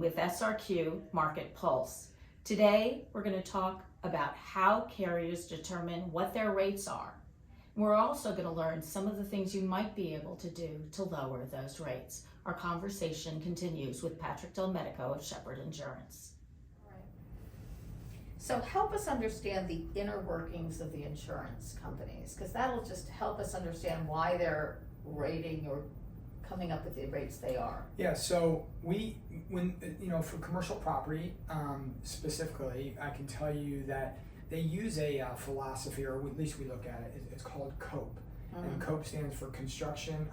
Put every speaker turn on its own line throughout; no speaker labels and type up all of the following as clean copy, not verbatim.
with SRQ Market Pulse. Today, we're going to talk about how carriers determine what their rates are. We're also going to learn some of the things you might be able to do to lower those rates. Our conversation continues with Patrick DelMedico of Sheperd Insurance.
So help us understand the inner workings of the insurance companies, because that'll just help us understand why they're rating or coming up with the rates they are.
Yeah, so for commercial property specifically, I can tell you that they use a philosophy, or at least we look at it. It's called COPE, and COPE stands for construction,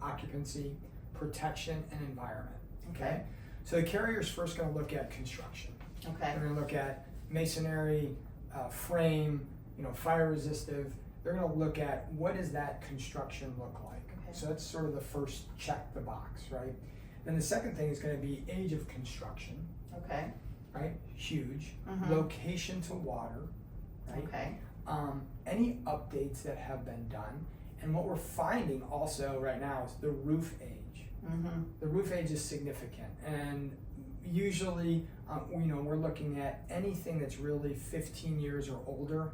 occupancy, protection, and environment. Okay, so the carrier's first going to look at construction.
Okay.
They're going to look at masonry, frame, fire resistive. They're going to look at what does that construction look like.
Okay.
So that's sort of the first check the box, right? Then the second thing is going to be age of construction.
Okay.
Right? Huge. Location to water. Right?
Okay.
Any updates that have been done. And what we're finding also right now is the roof age. The roof age is significant, and usually we're looking at anything that's really 15 years or older.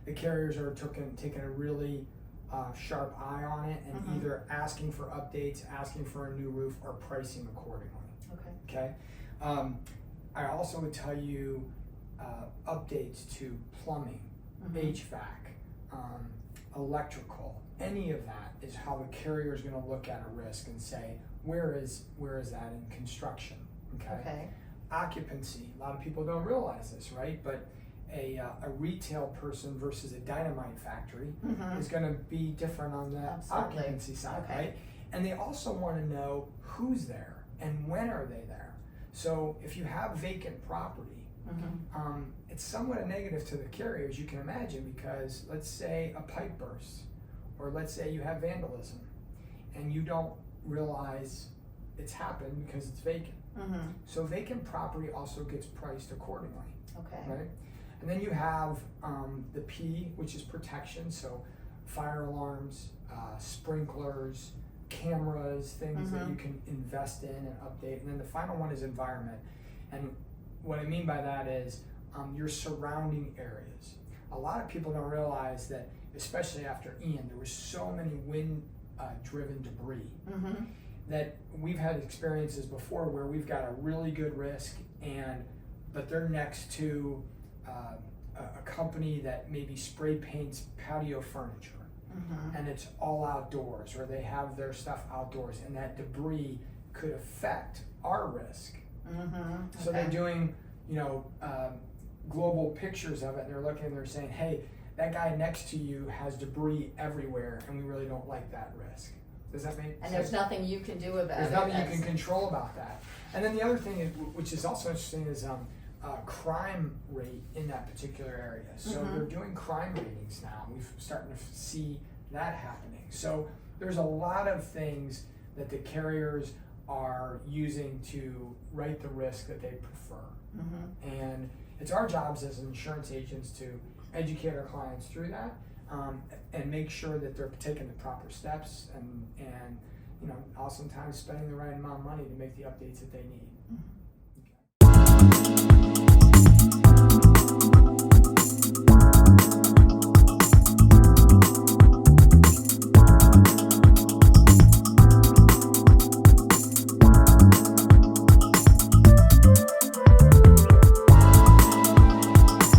The carriers are taking a really sharp eye on it, and either asking for updates, asking for a new roof, or pricing accordingly. Okay. I also would tell you updates to plumbing, HVAC, electrical. Any of that is how the carrier is going to look at a risk and say, where is that in construction? Okay. Occupancy. A lot of people don't realize this, right? But a retail person versus a dynamite factory is going to be different on the occupancy side, right? And they also want to know who's there and when are they there. So if you have vacant property, it's somewhat a negative to the carrier, as you can imagine, because let's say a pipe bursts, or let's say you have vandalism, and you don't realize it's happened because it's vacant. So vacant property also gets priced accordingly.
Okay.
Right? And then you have the P, which is protection, so fire alarms, sprinklers, cameras, things that you can invest in and update. And then the final one is environment. And what I mean by that is your surrounding areas. A lot of people don't realize that, especially after Ian, there was so many wind-driven debris that we've had experiences before where we've got a really good risk, but they're next to a company that maybe spray paints patio furniture, and it's all outdoors, or they have their stuff outdoors, and that debris could affect our risk. So they're doing, global pictures of it, and they're looking and they're saying, hey, that guy next to you has debris everywhere, and we really don't like that risk. Does that make sense?
And there's nothing you can do about it.
There's nothing you can control about that. And then the other thing, which is also interesting, is crime rate in that particular area. So they're doing crime ratings now. We're starting to see that happening. So there's a lot of things that the carriers are using to rate the risk that they prefer. And it's our jobs as insurance agents to educate our clients through that, and make sure that they're taking the proper steps, and oftentimes spending the right amount of money to make the updates that they need.